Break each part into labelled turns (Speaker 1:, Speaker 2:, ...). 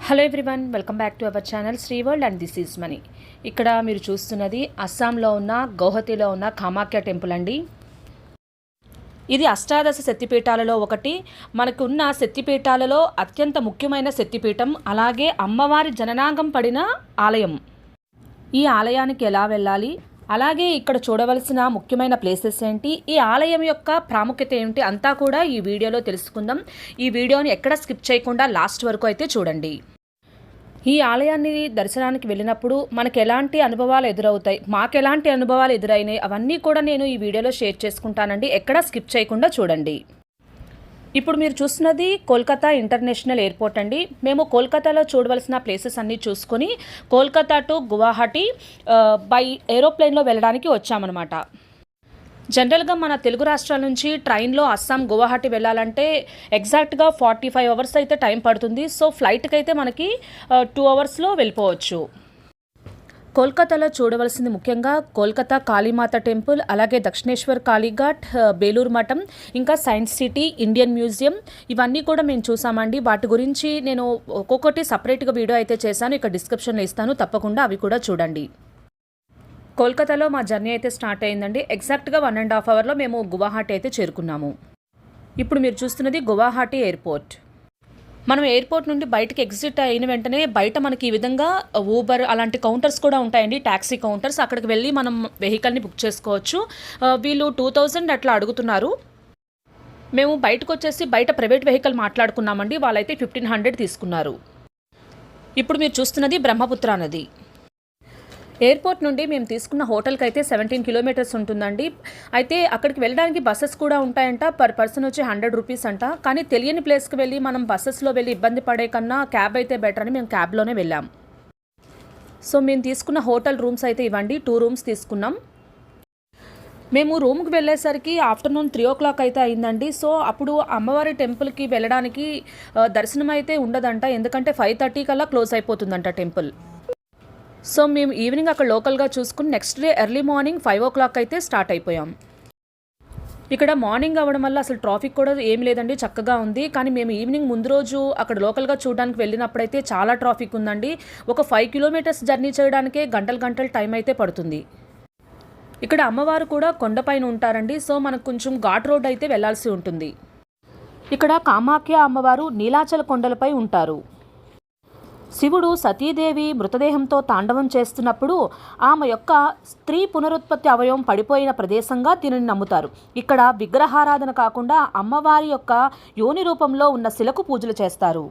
Speaker 1: Hello everyone, welcome back to our channel Sri world and this is Mani. ఇక్కడ మీరు చూస్తున్నది అస్సాంలో ఉన్న గౌహతిలో ఉన్న కామాఖ్య టెంపుల్ అండి. ఇది అష్టాదశ శక్తిపీఠాలలో ఒకటి. మనకున్న శక్తిపీఠాలలో అత్యంత ముఖ్యమైన శక్తిపీఠం. అలాగే అమ్మవారి జననాంగం పడిన ఆలయం. ఈ ఆలయానికి ఎలా వెళ్ళాలి, అలాగే ఇక్కడ చూడవలసిన ముఖ్యమైన ప్లేసెస్ ఏంటి, ఈ ఆలయం యొక్క ప్రాముఖ్యత ఏమిటి అంతా కూడా ఈ వీడియోలో తెలుసుకుందాం. ఈ వీడియోని ఎక్కడ స్కిప్ చేయకుండా లాస్ట్ వరకు అయితే చూడండి. ఈ ఆలయాన్ని దర్శనానికి వెళ్ళినప్పుడు మనకు ఎలాంటి అనుభవాలు ఎదురవుతాయి, మాకు ఎలాంటి అనుభవాలు ఎదురైనాయి, అవన్నీ కూడా నేను ఈ వీడియోలో షేర్ చేసుకుంటానండి. ఎక్కడ స్కిప్ చేయకుండా చూడండి. ఇప్పుడు మీరు చూస్తున్నది కోల్కతా ఇంటర్నేషనల్ ఎయిర్పోర్ట్ అండి. మేము కోల్కతాలో చూడవలసిన ప్లేసెస్ అన్నీ చూసుకొని కోల్కతా టు గువాహటి బై ఏరోప్లేన్లో వెళ్ళడానికి వచ్చామన్నమాట. జనరల్గా మన తెలుగు రాష్ట్రాల నుంచి ట్రైన్లో అస్సాం గువాహటి వెళ్ళాలంటే ఎగ్జాక్ట్గా 45 అవర్స్ అయితే టైం పడుతుంది. సో ఫ్లైట్కి అయితే మనకి 2 అవర్స్లో వెళ్ళిపోవచ్చు. కోల్కతాలో చూడవలసింది ముఖ్యంగా కోల్కతా కాళీమాత టెంపుల్, అలాగే దక్షిణేశ్వర్ కాళీఘాట్, బేలూరు మఠం, ఇంకా సైన్స్ సిటీ, ఇండియన్ మ్యూజియం, ఇవన్నీ కూడా మేము చూసామండి. వాటి గురించి నేను ఒక్కొక్కటి సపరేట్గా వీడియో అయితే చేశాను, ఇక్కడ డిస్క్రిప్షన్లో ఇస్తాను, తప్పకుండా అవి కూడా చూడండి. కోల్కతాలో మా జర్నీ అయితే స్టార్ట్ అయిందండి. ఎగ్జాక్ట్గా 1.5 అవర్లో మేము గువాహటి అయితే చేరుకున్నాము. ఇప్పుడు మీరు చూస్తున్నది గువాహటి ఎయిర్పోర్ట్. మనం ఎయిర్పోర్ట్ నుండి బయటకు ఎగ్జిట్ అయిన వెంటనే బయట మనకి ఈ విధంగా ఊబర్ అలాంటి కౌంటర్స్ కూడా ఉంటాయండి, ట్యాక్సీ కౌంటర్స్. అక్కడికి వెళ్ళి మనం వెహికల్ని బుక్ చేసుకోవచ్చు. వీళ్ళు 2000 అట్లా అడుగుతున్నారు. మేము బయటకు వచ్చేసి బయట ప్రైవేట్ వెహికల్ మాట్లాడుకున్నామండి, వాళ్ళైతే 1500 తీసుకున్నారు. ఇప్పుడు మీరు చూస్తున్నది బ్రహ్మపుత్ర నది. ఎయిర్పోర్ట్ నుండి మేము తీసుకున్న హోటల్కి అయితే 17 కిలోమీటర్స్ ఉంటుందండి. అయితే అక్కడికి వెళ్ళడానికి బస్సెస్ కూడా ఉంటాయంట. పర్ పర్సన్ వచ్చి 100 రూపీస్ అంట. కానీ తెలియని ప్లేస్కి వెళ్ళి మనం బస్సెస్లో వెళ్ళి ఇబ్బంది పడే కన్నా క్యాబ్ అయితే బెటర్ అని మేము క్యాబ్లోనే వెళ్ళాం. సో మేము తీసుకున్న హోటల్ రూమ్స్ అయితే ఇవ్వండి, 2 రూమ్స్ తీసుకున్నాం. మేము రూమ్కి వెళ్ళేసరికి ఆఫ్టర్నూన్ 3 o'clock అయితే అయిందండి. సో అప్పుడు అమ్మవారి టెంపుల్కి వెళ్ళడానికి దర్శనం అయితే ఉండదంట, ఎందుకంటే 5:30 కల్లా క్లోజ్ అయిపోతుందంట టెంపుల్. సో మేము ఈవినింగ్ అక్కడ లోకల్గా చూసుకుని next day early morning 5 o'clock అయితే స్టార్ట్ అయిపోయాం. ఇక్కడ మార్నింగ్ అవ్వడం వల్ల అసలు ట్రాఫిక్ కూడా ఏం లేదండి, చక్కగా ఉంది. కానీ మేము ఈవినింగ్ ముందు రోజు అక్కడ లోకల్గా చూడడానికి వెళ్ళినప్పుడైతే చాలా ట్రాఫిక్ ఉందండి. ఒక 5 kilometers జర్నీ చేయడానికే గంటలు టైం అయితే పడుతుంది. ఇక్కడ అమ్మవారు కూడా కొండపైన ఉంటారండి. సో మనకు కొంచెం ఘాట్ రోడ్ అయితే వెళ్లాల్సి ఉంటుంది. ఇక్కడ కామాఖ్య అమ్మవారు నీలాచల కొండలపై ఉంటారు. శివుడు సతీదేవి మృతదేహంతో తాండవం చేస్తున్నప్పుడు ఆమె యొక్క స్త్రీ పునరుత్పత్తి అవయవం పడిపోయిన ప్రదేశంగా దీనిని నమ్ముతారు. ఇక్కడ విగ్రహారాధన కాకుండా అమ్మవారి యొక్క యోని రూపంలో ఉన్న శిలకు పూజలు చేస్తారు.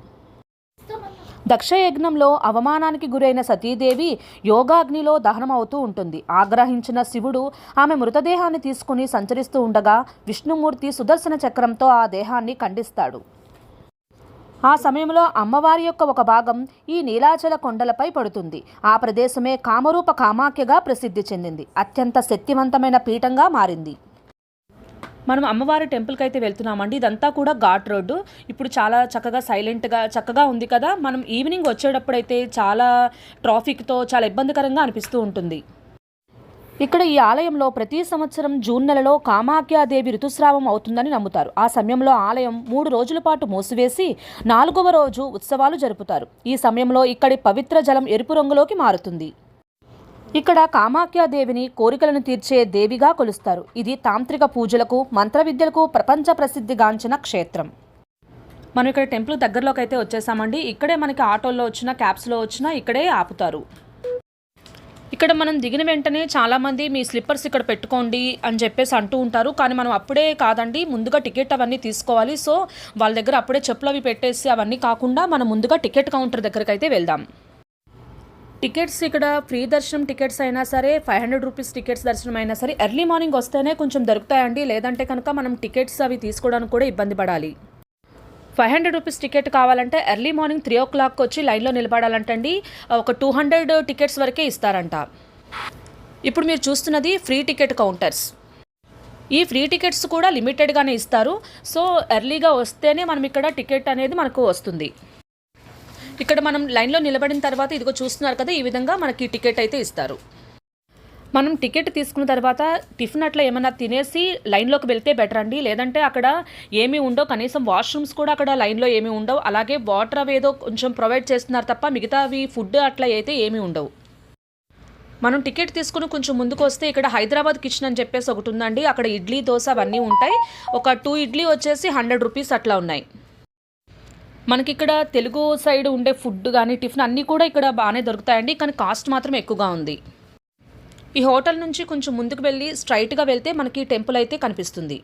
Speaker 1: దక్షయజ్ఞంలో అవమానానికి గురైన సతీదేవి యోగాగ్నిలో దహనం అవుతూ ఉంటుంది. ఆగ్రహించిన శివుడు ఆమె మృతదేహాన్ని తీసుకుని సంచరిస్తూ ఉండగా విష్ణుమూర్తి సుదర్శన చక్రంతో ఆ దేహాన్ని ఖండిస్తాడు. ఆ సమయంలో అమ్మవారి యొక్క ఒక భాగం ఈ నీలాచల కొండలపై పడుతుంది. ఆ ప్రదేశమే కామరూప కామాఖ్యగా ప్రసిద్ధి చెందింది. అత్యంత శక్తివంతమైన పీఠంగా మారింది. మనం అమ్మవారి టెంపుల్కి అయితే వెళ్తున్నామండి. ఇదంతా కూడా ఘాట్ రోడ్డు. ఇప్పుడు చాలా చక్కగా సైలెంట్గా చక్కగా ఉంది కదా. మనం ఈవినింగ్ వచ్చేటప్పుడైతే చాలా ట్రాఫిక్తో చాలా ఇబ్బందికరంగా అనిపిస్తూ ఉంటుంది. ఇక్కడ ఈ ఆలయంలో ప్రతి సంవత్సరం జూన్ నెలలో కామాఖ్యాదేవి ఋతుస్రావం అవుతుందని నమ్ముతారు. ఆ సమయంలో ఆలయం 3 రోజుల పాటు మూసివేసి 4వ రోజు ఉత్సవాలు జరుపుతారు. ఈ సమయంలో ఇక్కడి పవిత్ర జలం ఎరుపు రంగులోకి మారుతుంది. ఇక్కడ కామాఖ్యాదేవిని కోరికలను తీర్చే దేవిగా కొలుస్తారు. ఇది తాంత్రిక పూజలకు, మంత్ర విద్యలకు ప్రపంచ ప్రసిద్ధిగాంచిన క్షేత్రం. మనం ఇక్కడ టెంపుల్ దగ్గరలోకి అయితే వచ్చేసామండి. ఇక్కడే మనకి ఆటోల్లో వచ్చినా క్యాబ్స్లో వచ్చినా ఇక్కడే ఆపుతారు. ఇక్కడ మనం దిగిన వెంటనే చాలామంది మీ స్లిప్పర్స్ ఇక్కడ పెట్టుకోండి అని చెప్పేసి అంటూ ఉంటారు. కానీ మనం అప్పుడే కాదండి, ముందుగా టికెట్ అవన్నీ తీసుకోవాలి. సో వాళ్ళ దగ్గర అప్పుడే చెప్పులు అవి పెట్టేసి అవన్నీ కాకుండా మనం ముందుగా టికెట్ కౌంటర్ దగ్గరికి అయితే వెళ్దాం. టికెట్స్ ఇక్కడ ఫ్రీ దర్శనం టికెట్స్ అయినా సరే, 500 రూపీస్ టికెట్స్ దర్శనం అయినా సరే ఎర్లీ మార్నింగ్ వస్తేనే కొంచెం దొరుకుతాయండి. లేదంటే కనుక మనం టికెట్స్ అవి తీసుకోవడానికి కూడా ఇబ్బంది పడాలి. 500 రూపీస్ టికెట్ కావాలంటే ఎర్లీ మార్నింగ్ 3 o'clock వచ్చి లైన్లో నిలబడాలంటండి. ఒక 200 టికెట్స్ వరకే ఇస్తారంట. ఇప్పుడు మీరు చూస్తున్నది ఫ్రీ టికెట్ కౌంటర్స్. ఈ ఫ్రీ టికెట్స్ కూడా లిమిటెడ్గానే ఇస్తారు. సో ఎర్లీగా వస్తేనే మనం ఇక్కడ టికెట్ అనేది మనకు వస్తుంది. ఇక్కడ మనం లైన్లో నిలబడిన తర్వాత ఇదిగో చూస్తున్నారు కదా, ఈ విధంగా మనకి టికెట్ అయితే ఇస్తారు. మనం టికెట్ తీసుకున్న తర్వాత టిఫిన్ అట్లా ఏమైనా తినేసి లైన్లోకి వెళ్తే బెటర్ అండి. లేదంటే అక్కడ ఏమీ ఉండవు, కనీసం వాష్రూమ్స్ కూడా అక్కడ లైన్లో ఏమీ ఉండవు. అలాగే వాటర్ అవి ఏదో కొంచెం ప్రొవైడ్ చేస్తున్నారు తప్ప మిగతావి ఫుడ్ అట్లా అయితే ఏమీ ఉండవు. మనం టికెట్ తీసుకుని కొంచెం ముందుకు వస్తే ఇక్కడ హైదరాబాద్ కిచెన్ అని చెప్పేసి ఒకటి ఉందండి. అక్కడ ఇడ్లీ దోశ అవన్నీ ఉంటాయి. ఒక 2 ఇడ్లీ వచ్చేసి 100 రూపీస్ అట్లా ఉన్నాయి. మనకి ఇక్కడ తెలుగు సైడ్ ఉండే ఫుడ్ కానీ టిఫిన్ అన్నీ కూడా ఇక్కడ బాగానే దొరుకుతాయండి, కానీ కాస్ట్ మాత్రం ఎక్కువగా ఉంది. ఈ హోటల్ నుంచి కొంచెం ముందుకు వెళ్ళి స్ట్రైట్గా వెళ్తే మనకి టెంపుల్ అయితే కనిపిస్తుంది.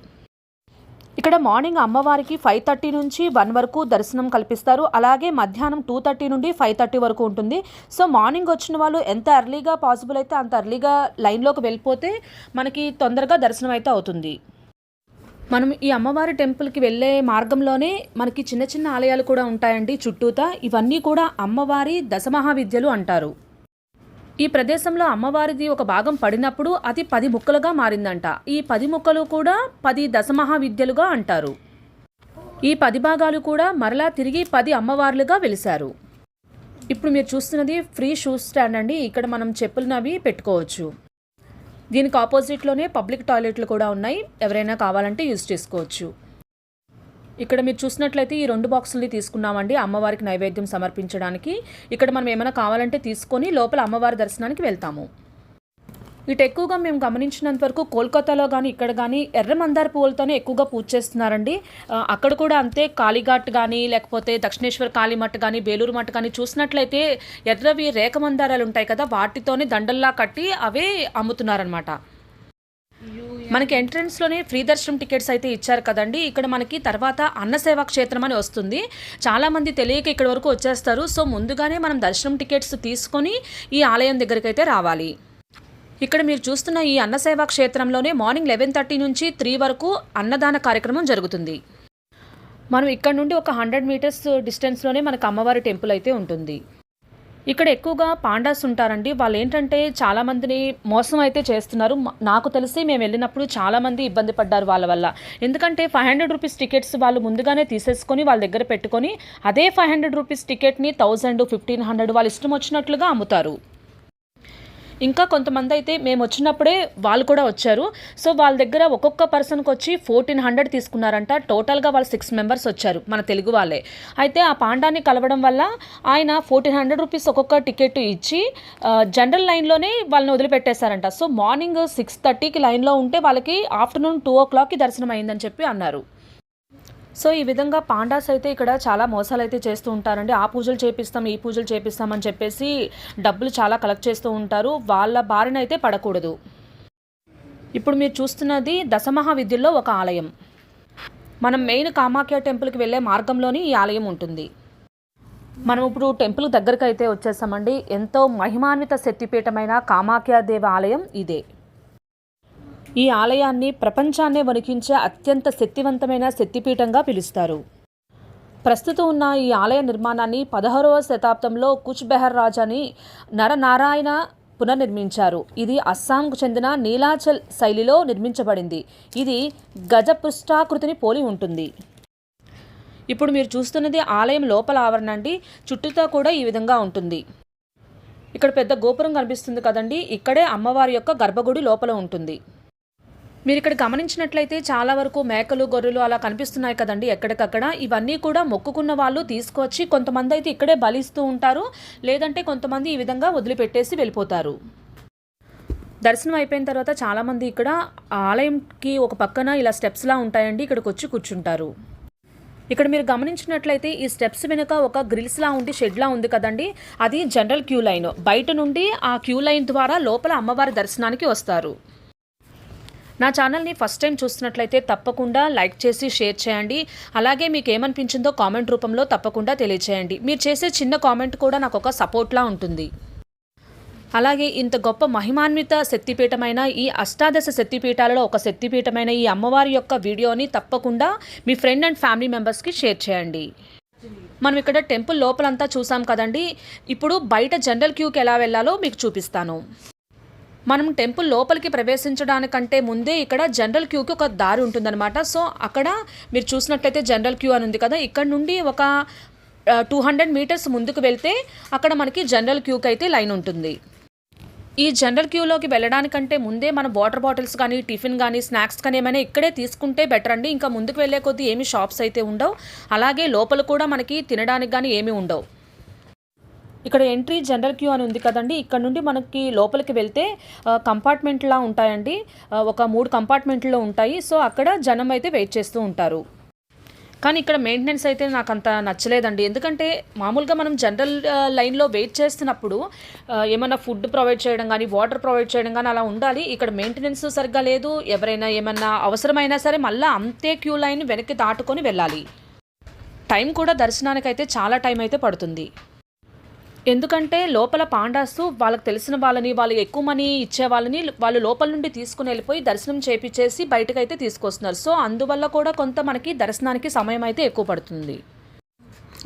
Speaker 1: ఇక్కడ మార్నింగ్ అమ్మవారికి 5:30 నుంచి 1 వరకు దర్శనం కల్పిస్తారు. అలాగే మధ్యాహ్నం 2:30 నుండి 5:30 వరకు ఉంటుంది. సో మార్నింగ్ వచ్చిన వాళ్ళు ఎంత ఎర్లీగా పాసిబుల్ అయితే అంత ఎర్లీగా లైన్లోకి వెళ్ళిపోతే మనకి తొందరగా దర్శనం అయితే అవుతుంది. మనం ఈ అమ్మవారి టెంపుల్కి వెళ్ళే మార్గంలోనే మనకి చిన్న చిన్న ఆలయాలు కూడా ఉంటాయండి చుట్టూతా. ఇవన్నీ కూడా అమ్మవారి దశమహావిద్యలు అంటారు. ఈ ప్రదేశంలో అమ్మవారిది ఒక భాగం పడినప్పుడు అది 10 ముక్కలుగా మారిందంట. ఈ 10 ముక్కలు కూడా 10 దశమహావిద్యలుగా అంటారు. ఈ 10 భాగాలు కూడా మరలా తిరిగి 10 అమ్మవార్లుగా వెలిశారు. ఇప్పుడు మీరు చూస్తున్నది ఫ్రీ షూ స్టాండ్ అండి. ఇక్కడ మనం చెప్పులనవి పెట్టుకోవచ్చు. దీనికి ఆపోజిట్లోనే పబ్లిక్ టాయిలెట్లు కూడా ఉన్నాయి, ఎవరైనా కావాలంటే యూజ్ చేసుకోవచ్చు. ఇక్కడ మీరు చూసినట్లయితే ఈ 2 బాక్సుల్ని తీసుకున్నామండి అమ్మవారికి నైవేద్యం సమర్పించడానికి. ఇక్కడ మనం ఏమైనా కావాలంటే తీసుకొని లోపల అమ్మవారి దర్శనానికి వెళ్తాము. ఇటు ఎక్కువగా మేము గమనించినంత వరకు కోల్కతాలో కానీ ఇక్కడ కానీ ఎర్ర మందార పువ్వులతోనే ఎక్కువగా పూజ చేస్తున్నారండి. అక్కడ కూడా అంతే. కాళీఘాట్ కానీ లేకపోతే దక్షిణేశ్వర కాళీమఠ్ కానీ బేలూరు మఠ్ కానీ చూసినట్లయితే ఎర్రవి రేఖ మందారాలు ఉంటాయి కదా, వాటితోనే దండల్లా కట్టి అవే అమ్ముతున్నారనమాట. మనకి ఎంట్రన్స్లోనే ఫ్రీ దర్శనం టికెట్స్ అయితే ఇచ్చారు కదండి. ఇక్కడ మనకి తర్వాత అన్నసేవా క్షేత్రం అని వస్తుంది. చాలామంది తెలియక ఇక్కడ వరకు వచ్చేస్తారు. సో ముందుగానే మనం దర్శనం టికెట్స్ తీసుకొని ఈ ఆలయం దగ్గరికి అయితే రావాలి. ఇక్కడ మీరు చూస్తున్న ఈ అన్నసేవా క్షేత్రంలోనే మార్నింగ్ 11:30 నుంచి 3 వరకు అన్నదాన కార్యక్రమం జరుగుతుంది. మనం ఇక్కడ నుండి ఒక 100 మీటర్స్ డిస్టెన్స్లోనే మనకు అమ్మవారి టెంపుల్ అయితే ఉంటుంది. ఇక్కడ ఎక్కువగా పాండాస్ ఉంటారండి. వాళ్ళు ఏంటంటే చాలామందిని మోసం అయితే చేస్తున్నారు. నాకు తెలిసి మేము వెళ్ళినప్పుడు చాలామంది ఇబ్బంది పడ్డారు వాళ్ళ వల్ల. ఎందుకంటే 500 రూపీస్ టికెట్స్ వాళ్ళు ముందుగానే తీసేసుకొని వాళ్ళ దగ్గర పెట్టుకొని అదే 500 రూపీస్ టికెట్ని 1000, 1500 వాళ్ళ ఇష్టం వచ్చినట్లుగా అమ్ముతారు. ఇంకా కొంతమంది అయితే మేము వచ్చినప్పుడే వాళ్ళు కూడా వచ్చారు. సో వాళ్ళ దగ్గర ఒక్కొక్క పర్సన్కి వచ్చి 1400 తీసుకున్నారంట. టోటల్గా వాళ్ళు 6 మెంబర్స్ వచ్చారు, మన తెలుగు వాళ్ళే. అయితే ఆ పాండాన్ని కలవడం వల్ల ఆయన 1400 రూపీస్ ఒక్కొక్క టికెట్ ఇచ్చి జనరల్ లైన్లోనే వాళ్ళని వదిలిపెట్టేశారంట. సో మార్నింగ్ 6:30కి లైన్లో ఉంటే వాళ్ళకి ఆఫ్టర్నూన్ 2 o'clockకి దర్శనం అయిందని చెప్పి అన్నారు. సో ఈ విధంగా పాండాస్ అయితే ఇక్కడ చాలా మోసాలు అయితే చేస్తూ ఉంటారండి. ఆ పూజలు చేపిస్తాం, ఈ పూజలు చేపిస్తామని చెప్పేసి డబ్బులు చాలా కలెక్ట్ చేస్తూ ఉంటారు. వాళ్ళ బారిన అయితే పడకూడదు. ఇప్పుడు మీరు చూస్తున్నది దశమహావిద్యల్లో ఒక ఆలయం. మనం మెయిన్ కామాఖ్య టెంపుల్కి వెళ్ళే మార్గంలోని ఈ ఆలయం ఉంటుంది. మనం ఇప్పుడు టెంపుల్ దగ్గరకు అయితే వచ్చేసామండి. ఎంతో మహిమాన్విత శక్తిపీఠమైన కామాఖ్య దేవ ఆలయం ఇదే. ఈ ఆలయాన్ని ప్రపంచాన్నే వణికించే అత్యంత శక్తివంతమైన శక్తిపీఠంగా పిలుస్తారు. ప్రస్తుతం ఉన్న ఈ ఆలయ నిర్మాణాన్ని 16వ శతాబ్దంలో కుచ్ బెహర్ రాజాని నరనారాయణ పునర్నిర్మించారు. ఇది అస్సాంకు చెందిన నీలాచల్ శైలిలో నిర్మించబడింది. ఇది గజపృష్ఠాకృతిని పోలి ఉంటుంది. ఇప్పుడు మీరు చూస్తున్నది ఆలయం లోపల ఆవరణ అండి. చుట్టూతో కూడా ఈ విధంగా ఉంటుంది. ఇక్కడ పెద్ద గోపురం కనిపిస్తుంది కదండి, ఇక్కడే అమ్మవారి యొక్క గర్భగుడి లోపల ఉంటుంది. మీరు ఇక్కడ గమనించినట్లయితే చాలా వరకు మేకలు, గొర్రెలు అలా కనిపిస్తున్నాయి కదండి ఎక్కడికక్కడ. ఇవన్నీ కూడా మొక్కుకున్న వాళ్ళు తీసుకొచ్చి కొంతమంది అయితే ఇక్కడే బలిస్తూ ఉంటారు, లేదంటే కొంతమంది ఈ విధంగా వదిలిపెట్టేసి వెళ్ళిపోతారు. దర్శనం అయిపోయిన తర్వాత చాలామంది ఇక్కడ ఆలయంకి ఒక పక్కన ఇలా స్టెప్స్లా ఉంటాయండి, ఇక్కడికి వచ్చి కూర్చుంటారు. ఇక్కడ మీరు గమనించినట్లయితే ఈ స్టెప్స్ వెనుక ఒక గ్రిల్స్లా ఉండి షెడ్లా ఉంది కదండి, అది జనరల్ క్యూ లైన్. బయట నుండి ఆ క్యూ లైన్ ద్వారా లోపల అమ్మవారి దర్శనానికి వస్తారు. నా ఛానల్ని ఫస్ట్ టైం చూస్తున్నట్లయితే తప్పకుండా లైక్ చేసి షేర్ చేయండి. అలాగే మీకు ఏమనిపించిందో కామెంట్ రూపంలో తప్పకుండా తెలియచేయండి. మీరు చేసే చిన్న కామెంట్ కూడా నాకు ఒక సపోర్ట్లా ఉంటుంది. అలాగే ఇంత గొప్ప మహిమాన్విత శక్తిపీఠమైన ఈ అష్టాదశ శక్తిపీఠాలలో ఒక శక్తిపీఠమైన ఈ అమ్మవారి యొక్క వీడియోని తప్పకుండా మీ ఫ్రెండ్ అండ్ ఫ్యామిలీ మెంబర్స్కి షేర్ చేయండి. మనం ఇక్కడ టెంపుల్ లోపలంతా చూసాం కదండి. ఇప్పుడు బయట జనరల్ క్యూకి ఎలా వెళ్ళాలో మీకు చూపిస్తాను. మనం టెంపుల్ లోపలికి ప్రవేశించడానికంటే ముందే ఇక్కడ జనరల్ క్యూకి ఒక దారి ఉంటుందన్నమాట. సో అక్కడ మీరు చూసినట్లయితే జనరల్ క్యూ అని ఉంది కదా, ఇక్కడ నుండి ఒక 200 మీటర్స్ ముందుకు వెళ్తే అక్కడ మనకి జనరల్ క్యూకి అయితే లైన్ ఉంటుంది. ఈ జనరల్ క్యూలోకి వెళ్ళడానికంటే ముందే మనం వాటర్ బాటిల్స్ కానీ, టిఫిన్ కానీ, స్నాక్స్ కానీ ఏమైనా ఇక్కడే తీసుకుంటే బెటర్ అండి. ఇంకా ముందుకు వెళ్ళే కొద్దీ ఏమి షాప్స్ అయితే ఉండవు. అలాగే లోపల కూడా మనకి తినడానికి కానీ ఏమీ ఉండవు. ఇక్కడ ఎంట్రీ జనరల్ క్యూ అని ఉంది కదండి, ఇక్కడ నుండి మనకి లోపలికి వెళ్తే కంపార్ట్మెంట్లా ఉంటాయండి. ఒక 3 కంపార్ట్మెంట్లో ఉంటాయి. సో అక్కడ జనం అయితే వెయిట్ చేస్తూ ఉంటారు. కానీ ఇక్కడ మెయింటెనెన్స్ అయితే నాకు అంత నచ్చలేదండి. ఎందుకంటే మామూలుగా మనం జనరల్ లైన్లో వెయిట్ చేస్తున్నప్పుడు ఏమన్నా ఫుడ్ ప్రొవైడ్ చేయడం కానీ, వాటర్ ప్రొవైడ్ చేయడం కానీ అలా ఉండాలి. ఇక్కడ మెయింటెనెన్స్ సరిగ్గా లేదు. ఎవరైనా ఏమన్నా అవసరమైనా సరే మళ్ళీ అంతే క్యూ లైన్ వెనక్కి దాటుకొని వెళ్ళాలి. టైం కూడా దర్శనానికైతే చాలా టైం అయితే పడుతుంది. ఎందుకంటే లోపల పాండాసు వాళ్ళకి తెలిసిన వాళ్ళని, వాళ్ళు ఎక్కువ మనీ ఇచ్చే వాళ్ళని వాళ్ళు లోపల నుండి తీసుకుని వెళ్ళిపోయి దర్శనం చేపించేసి బయటకైతే తీసుకొస్తున్నారు. సో అందువల్ల కూడా కొంత మనకి దర్శనానికి సమయం అయితే ఎక్కువ పడుతుంది.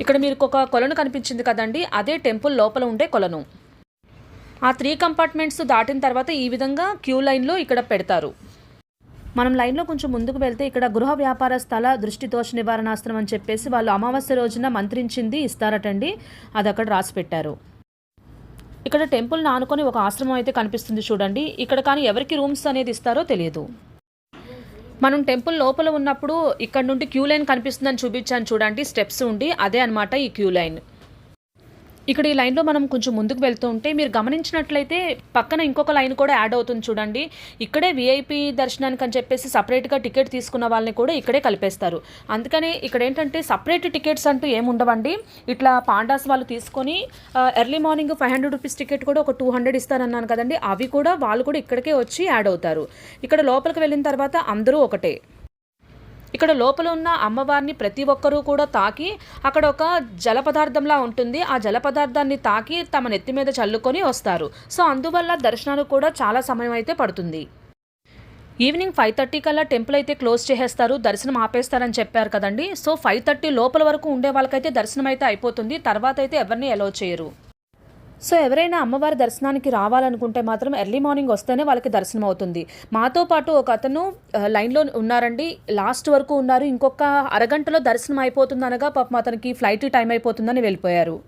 Speaker 1: ఇక్కడ మీరు ఒక కొలను కనిపించింది కదండి, అదే టెంపుల్ లోపల ఉండే కొలను. ఆ 3 కంపార్ట్మెంట్స్ దాటిన తర్వాత ఈ విధంగా క్యూ లైన్లో ఇక్కడ పెడతారు. మనం లైన్లో కొంచెం ముందుకు వెళ్తే ఇక్కడ గృహ వ్యాపార స్థల దృష్టి దోష నివారణాస్త్రం అని చెప్పేసి వాళ్ళు అమావాస్య రోజున మంత్రించింది ఇస్తారటండి. అది అక్కడ రాసి పెట్టారు. ఇక్కడ టెంపుల్ని ఆనుకొని ఒక ఆశ్రమం అయితే కనిపిస్తుంది చూడండి. ఇక్కడ కానీ ఎవరికి రూమ్స్ అనేది ఇస్తారో తెలియదు. మనం టెంపుల్ లోపల ఉన్నప్పుడు ఇక్కడ నుండి క్యూ లైన్ కనిపిస్తుందని చూపించాను చూడండి, స్టెప్స్ ఉండి అదే అనమాట ఈ క్యూ లైన్. ఇక్కడ ఈ లైన్లో మనం కొంచెం ముందుకు వెళ్తూ ఉంటే మీరు గమనించినట్లయితే పక్కన ఇంకొక లైన్ కూడా యాడ్ అవుతుంది చూడండి. ఇక్కడే విఐపి దర్శనానికి అని చెప్పేసి సపరేట్గా టికెట్ తీసుకున్న వాళ్ళని కూడా ఇక్కడే కలిపేస్తారు. అందుకని ఇక్కడ ఏంటంటే సపరేట్ టికెట్స్ అంటూ ఏముండవండి. ఇట్లా పాండాస్ వాళ్ళు తీసుకొని ఎర్లీ మార్నింగ్ 500 రూపీస్ టికెట్ కూడా ఒక 200 ఇస్తారన్నాను కదండి, అవి కూడా వాళ్ళు కూడా ఇక్కడికే వచ్చి యాడ్ అవుతారు. ఇక్కడ లోపలికి వెళ్ళిన తర్వాత అందరూ ఒకటే. ఇక్కడ లోపల ఉన్న అమ్మవారిని ప్రతి ఒక్కరూ కూడా తాకి అక్కడ ఒక జల పదార్థంలా ఉంటుంది, ఆ జల పదార్థాన్ని తాకి తమ నెత్తి మీద చల్లుకొని వస్తారు. సో అందువల్ల దర్శనానికి కూడా చాలా సమయం అయితే పడుతుంది. ఈవినింగ్ 5:30 కల్లా టెంపుల్ అయితే క్లోజ్ చేసేస్తారు, దర్శనం ఆపేస్తారని చెప్పారు కదండి. సో 5:30 లోపల వరకు ఉండే వాళ్ళకైతే దర్శనం అయితే అయిపోతుంది. తర్వాత అయితే ఎవరిని అలౌ చేయరు. సో ఎవరైనా అమ్మవారి దర్శనానికి రావాలనుకుంటే మాత్రం ఎర్లీ మార్నింగ్ వస్తేనే వాళ్ళకి దర్శనం అవుతుంది. మాతో పాటు ఒక అతను లైన్లో ఉన్నారండి, లాస్ట్ వరకు ఉన్నారు. ఇంకొక అరగంటలో దర్శనం అయిపోతుంది అనగా పాపం అతనికి ఫ్లైట్ టైం అయిపోతుందని వెళ్ళిపోయారు.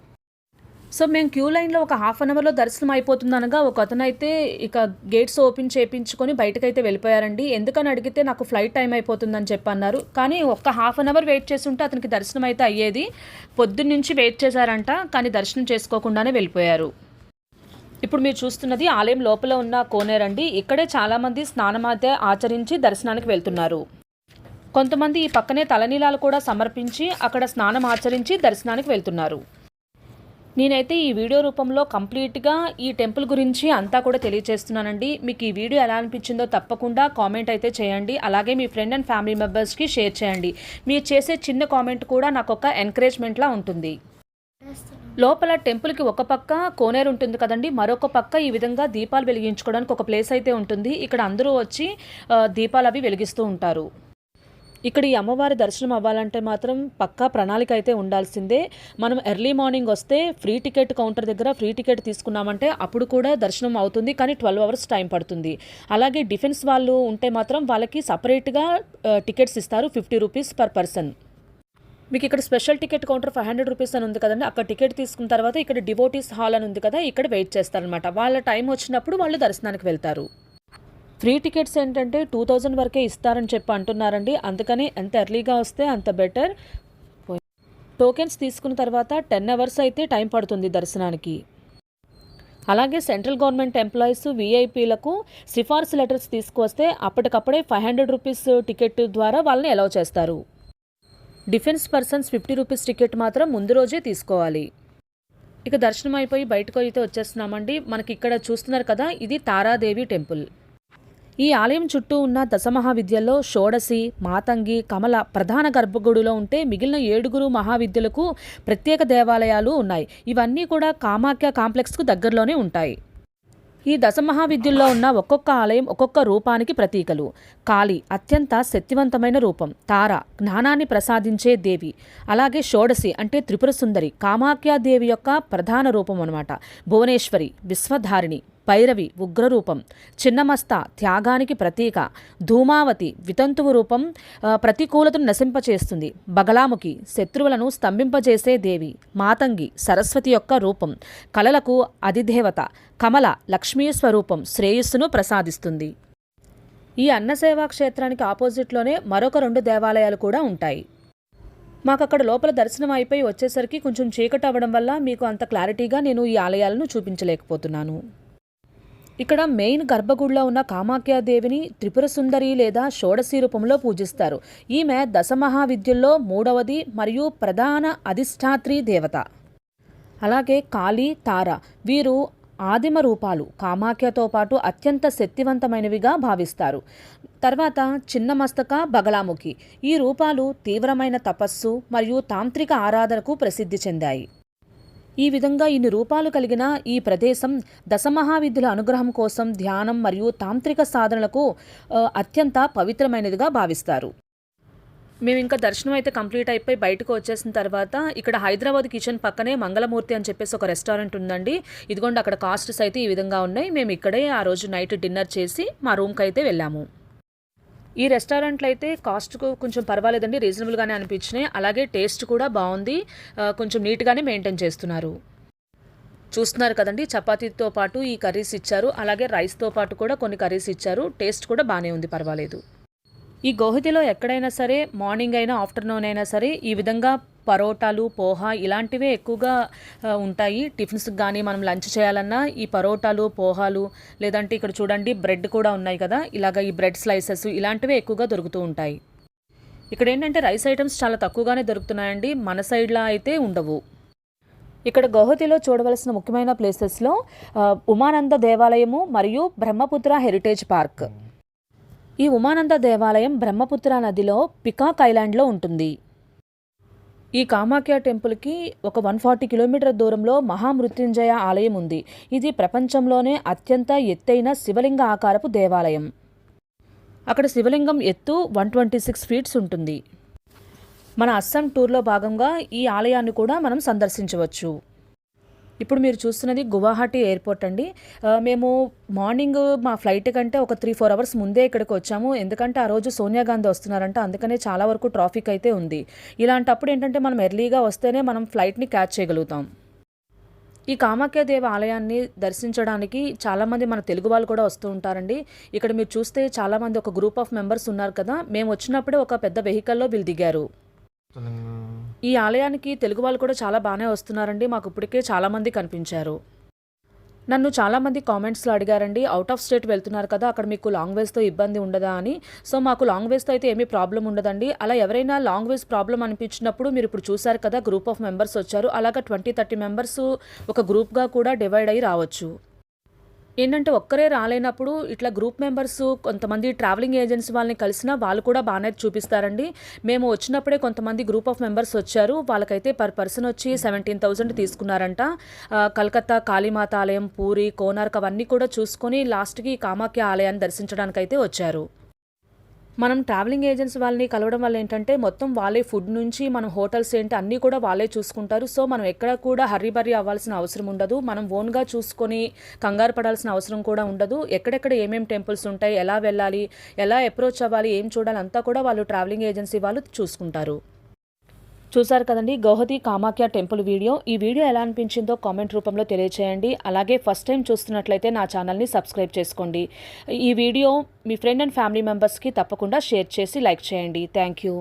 Speaker 1: సో మేము క్యూ లైన్లో ఒక 1/2 అవర్లో దర్శనం అయిపోతుంది అనగా ఒక అతను అయితే ఇక గేట్స్ ఓపెన్ చేయించుకొని బయటకైతే వెళ్ళిపోయారండి. ఎందుకని అడిగితే నాకు ఫ్లైట్ టైం అయిపోతుందని చెప్పన్నారు. కానీ ఒక్క 1/2 అవర్ వెయిట్ చేస్తుంటే అతనికి దర్శనం అయితే అయ్యేది. పొద్దున్నుంచి వెయిట్ చేశారంట, కానీ దర్శనం చేసుకోకుండానే వెళ్ళిపోయారు. ఇప్పుడు మీరు చూస్తున్నది ఆలయం లోపల ఉన్న కోనేరండి. ఇక్కడే చాలామంది స్నానమాధ్య ఆచరించి దర్శనానికి వెళ్తున్నారు. కొంతమంది ఈ పక్కనే తలనీలాలు కూడా సమర్పించి అక్కడ స్నానం ఆచరించి దర్శనానికి వెళ్తున్నారు. నేనైతే ఈ వీడియో రూపంలో కంప్లీట్గా ఈ టెంపుల్ గురించి అంతా కూడా తెలియజేస్తున్నానండి. మీకు ఈ వీడియో ఎలా అనిపించిందో తప్పకుండా కామెంట్ అయితే చేయండి. అలాగే మీ ఫ్రెండ్ అండ్ ఫ్యామిలీ మెంబర్స్కి షేర్ చేయండి. మీరు చేసే చిన్న కామెంట్ కూడా నాకు ఒక ఎంకరేజ్మెంట్లా ఉంటుంది. లోపల టెంపుల్కి ఒక పక్క కోనేరు ఉంటుంది కదండి, మరొక పక్క ఈ విధంగా దీపాలు వెలిగించుకోవడానికి ఒక ప్లేస్ అయితే ఉంటుంది. ఇక్కడ అందరూ వచ్చి దీపాలు అవి వెలిగిస్తూ ఉంటారు. ఇక్కడ ఈ అమ్మవారి దర్శనం అవ్వాలంటే మాత్రం పక్కా ప్రణాళిక అయితే ఉండాల్సిందే. మనం ఎర్లీ మార్నింగ్ వస్తే ఫ్రీ టికెట్ కౌంటర్ దగ్గర ఫ్రీ టికెట్ తీసుకున్నామంటే అప్పుడు కూడా దర్శనం అవుతుంది, కానీ 12 అవర్స్ టైం పడుతుంది. అలాగే డిఫెన్స్ వాళ్ళు ఉంటే మాత్రం వాళ్ళకి సపరేట్గా టికెట్స్ ఇస్తారు, 50 రూపీస్ పర్ పర్సన్. మీకు ఇక్కడ స్పెషల్ టికెట్ కౌంటర్ 500 రూపీస్ అని ఉంది కదండి, అక్కడ టికెట్ తీసుకున్న తర్వాత ఇక్కడ డివోటీస్ హాల్ అని ఉంది కదా, ఇక్కడ వెయిట్ చేస్తారనమాట. వాళ్ళ టైం వచ్చినప్పుడు వాళ్ళు దర్శనానికి వెళ్తారు. ఫ్రీ టికెట్స్ ఏంటంటే 2000 వరకే ఇస్తారని చెప్పి అంటున్నారండి. అందుకని ఎంత ఎర్లీగా వస్తే అంత బెటర్. టోకెన్స్ తీసుకున్న తర్వాత 10 అవర్స్ అయితే టైం పడుతుంది దర్శనానికి. అలాగే సెంట్రల్ గవర్నమెంట్ ఎంప్లాయీస్ వీఐపీలకు సిఫార్సు లెటర్స్ తీసుకువస్తే అప్పటికప్పుడే 500 రూపీస్ టికెట్ ద్వారా వాళ్ళని అలౌ చేస్తారు. డిఫెన్స్ పర్సన్స్ 50 రూపీస్ టికెట్ మాత్రం ముందు రోజే తీసుకోవాలి. ఇక దర్శనం అయిపోయి బయటకు అయితే వచ్చేస్తున్నామండి. మనకి ఇక్కడ చూస్తున్నారు కదా, ఇది తారాదేవి టెంపుల్. ఈ ఆలయం చుట్టూ ఉన్న దశమహావిద్యల్లో షోడశి, మాతంగి, కమల ప్రధాన గర్భగుడిలో ఉంటే మిగిలిన 7 మహావిద్యలకు ప్రత్యేక దేవాలయాలు ఉన్నాయి. ఇవన్నీ కూడా కామాఖ్య కాంప్లెక్స్కు దగ్గరలోనే ఉంటాయి. ఈ దశమహావిద్యుల్లో ఉన్న ఒక్కొక్క ఆలయం ఒక్కొక్క రూపానికి ప్రతీకలు. కాళి అత్యంత శక్తివంతమైన రూపం, తార జ్ఞానాన్ని ప్రసాదించే దేవి, అలాగే షోడశి అంటే త్రిపుర సుందరి కామాఖ్యాదేవి యొక్క ప్రధాన రూపం అన్నమాట, భువనేశ్వరి విశ్వధారిణి, భైరవి ఉగ్రరూపం, చిన్నమస్త త్యాగానికి ప్రతీక, ధూమావతి వితంతువు రూపం ప్రతికూలతను నశింపచేస్తుంది, బగలాముఖి శత్రువులను స్తంభింపజేసే దేవి, మాతంగి సరస్వతి యొక్క రూపం, కళలకు అధిదేవత, కమల లక్ష్మీ స్వరూపం శ్రేయస్సును ప్రసాదిస్తుంది. ఈ అన్నసేవా క్షేత్రానికి ఆపోజిట్లోనే మరొక 2 దేవాలయాలు కూడా ఉంటాయి. మాకు అక్కడ లోపల దర్శనం అయిపోయి వచ్చేసరికి కొంచెం చీకటి అవ్వడం వల్ల మీకు అంత క్లారిటీగా నేను ఈ ఆలయాలను చూపించలేకపోతున్నాను. ఇక్కడ మెయిన్ గర్భగుడిలో ఉన్న కామాఖ్యాదేవిని త్రిపుర సుందరి లేదా షోడశి రూపంలో పూజిస్తారు. ఈమె దశమహావిద్యుల్లో 3వది మరియు ప్రధాన అధిష్టాత్రి దేవత. అలాగే కాళీ, తార వీరు ఆదిమ రూపాలు, కామాఖ్యతో పాటు అత్యంత శక్తివంతమైనవిగా భావిస్తారు. తర్వాత చిన్నమస్తక, బగలాముఖి ఈ రూపాలు తీవ్రమైన తపస్సు మరియు తాంత్రిక ఆరాధనకు ప్రసిద్ధి చెందాయి. ఈ విధంగా ఇన్ని రూపాలు కలిగిన ఈ ప్రదేశం దశమహావిద్యుల అనుగ్రహం కోసం ధ్యానం మరియు తాంత్రిక సాధనలకు అత్యంత పవిత్రమైనదిగా భావిస్తారు. మేము ఇంకా దర్శనం అయితే కంప్లీట్ అయిపోయి బయటకు వచ్చేసిన తర్వాత ఇక్కడ హైదరాబాద్ కిచెన్ పక్కనే మంగళమూర్తి అని చెప్పేసి ఒక రెస్టారెంట్ ఉందండి. ఇదిగోండి అక్కడ కాస్ట్స్ అయితే ఈ విధంగా ఉన్నాయి. మేము ఇక్కడే ఆ రోజు నైట్ డిన్నర్ చేసి మా రూమ్కి అయితే వెళ్ళాము. ఈ రెస్టారెంట్లో అయితే కాస్ట్కు కొంచెం పర్వాలేదండి, రీజనబుల్గానే అనిపించినాయి. అలాగే టేస్ట్ కూడా బాగుంది, కొంచెం నీట్గానే మెయింటైన్ చేస్తున్నారు. చూస్తున్నారు కదండి, చపాతీతో పాటు ఈ కర్రీస్ ఇచ్చారు, అలాగే రైస్తో పాటు కూడా కొన్ని కర్రీస్ ఇచ్చారు. టేస్ట్ కూడా బాగానే ఉంది, పర్వాలేదు. ఈ గోహతిలో ఎక్కడైనా సరే మార్నింగ్ అయినా ఆఫ్టర్నూన్ అయినా సరే ఈ విధంగా పరోటాలు, పోహా ఇలాంటివే ఎక్కువగా ఉంటాయి. టిఫిన్స్కి కానీ మనం లంచ్ చేయాలన్నా ఈ పరోటాలు, పోహాలు, లేదంటే ఇక్కడ చూడండి బ్రెడ్ కూడా ఉన్నాయి కదా, ఇలాగ ఈ బ్రెడ్ స్లైసెస్ ఇలాంటివే ఎక్కువగా దొరుకుతూ ఉంటాయి. ఇక్కడ ఏంటంటే రైస్ ఐటమ్స్ చాలా తక్కువగానే దొరుకుతున్నాయండి, మన సైడ్లో అయితే ఉండవు. ఇక్కడ గౌహతిలో చూడవలసిన ముఖ్యమైన ప్లేసెస్లో ఉమానంద దేవాలయము మరియు బ్రహ్మపుత్ర హెరిటేజ్ పార్క్. ఈ ఉమానంద దేవాలయం బ్రహ్మపుత్ర నదిలో పికాక్ ఐలాండ్లో ఉంటుంది. ఈ కామాఖ్య టెంపుల్కి ఒక 140 కిలోమీటర్ల దూరంలో మహామృత్యుంజయ ఆలయం ఉంది. ఇది ప్రపంచంలోనే అత్యంత ఎత్తైన శివలింగ ఆకారపు దేవాలయం. అక్కడ శివలింగం ఎత్తు 126 ఫీట్స్ ఉంటుంది. మన అస్సాం టూర్లో భాగంగా ఈ ఆలయాన్ని కూడా మనం సందర్శించవచ్చు. ఇప్పుడు మీరు చూస్తున్నది గువాహటి ఎయిర్పోర్ట్ అండి. మేము మార్నింగ్ మా ఫ్లైట్ కంటే ఒక 3-4 అవర్స్ ముందే ఇక్కడికి వచ్చాము. ఎందుకంటే ఆ రోజు సోనియా గాంధీ వస్తున్నారంట, అందుకనే చాలా వరకు ట్రాఫిక్ అయితే ఉంది. ఇలాంటప్పుడు ఏంటంటే మనం ఎర్లీగా వస్తేనే మనం ఫ్లైట్ని క్యాచ్ చేయగలుగుతాం. ఈ కామాఖ్యాదేవి ఆలయాన్ని దర్శించడానికి చాలామంది మన తెలుగు వాళ్ళు కూడా వస్తూ ఉంటారండి. ఇక్కడ మీరు చూస్తే చాలామంది ఒక గ్రూప్ ఆఫ్ మెంబర్స్ ఉన్నారు కదా, మేము వచ్చినప్పుడే ఒక పెద్ద వెహికల్లో వీళ్ళు దిగారు. ఈ ఆలయానికి తెలుగు వాళ్ళు కూడా చాలా బాగానే వస్తున్నారండి, మాకు ఇప్పటికే చాలామంది కనిపించారు. నన్ను చాలామంది కామెంట్స్లో అడిగారండి, అవుట్ ఆఫ్ స్టేట్ వెళ్తున్నారు కదా, అక్కడ మీకు లాంగ్వేజ్తో ఇబ్బంది ఉండదా అని. సో మాకు లాంగ్వేజ్తో అయితే ఏమీ ప్రాబ్లం ఉండదండి. అలా ఎవరైనా లాంగ్వేజ్ ప్రాబ్లం అనిపించినప్పుడు మీరు ఇప్పుడు చూసారు కదా గ్రూప్ ఆఫ్ మెంబర్స్ వచ్చారు, అలాగా 20-30 మెంబర్స్ ఒక గ్రూప్గా కూడా డివైడ్ అయ్యి రావచ్చు. ఏంటంటే ఒక్కరే రాలేనప్పుడు ఇట్లా గ్రూప్ మెంబర్స్ కొంతమంది ట్రావెలింగ్ ఏజెన్సీ వాళ్ళని కలిసినా వాళ్ళు కూడా బాగానే చూపిస్తారండి. మేము వచ్చినప్పుడే కొంతమంది గ్రూప్ ఆఫ్ మెంబర్స్ వచ్చారు, వాళ్ళకైతే పర్ పర్సన్ వచ్చి 17,000 తీసుకున్నారంట. కలకత్తా కాళీమాత ఆలయం, పూరి, కోనార్క్ అవన్నీ కూడా చూసుకొని లాస్ట్కి కామాఖ్య ఆలయాన్ని దర్శించడానికైతే వచ్చారు. మనం ట్రావెలింగ్ ఏజెన్సీ వాళ్ళని కలవడం వల్ల ఏంటంటే మొత్తం వాళ్ళే ఫుడ్ నుంచి మనం హోటల్స్ ఏంటి అన్నీ కూడా వాళ్ళే చూసుకుంటారు. సో మనం ఎక్కడ కూడా హర్రీబర్రీ అవ్వాల్సిన అవసరం ఉండదు, మనం ఓన్గా చూసుకొని కంగారు పడాల్సిన అవసరం కూడా ఉండదు. ఎక్కడెక్కడ ఏమేమి టెంపుల్స్ ఉంటాయి, ఎలా వెళ్ళాలి, ఎలా అప్రోచ్ అవ్వాలి, ఏం చూడాలి అంతా కూడా వాళ్ళు ట్రావెలింగ్ ఏజెన్సీ వాళ్ళు చూసుకుంటారు. చూసారు కదండి గౌహతి కామాఖ్య టెంపుల్ వీడియో. ఈ వీడియో ఎలా అనిపించిందో కామెంట్ రూపంలో తెలియచేయండి. అలాగే ఫస్ట్ టైం చూస్తున్నట్లయితే నా ఛానల్ని సబ్స్క్రైబ్ చేసుకోండి. ఈ video me friend and family మెంబర్స్కి తప్పకుండా షేర్ చేసి లైక్ చేయండి. Thank you.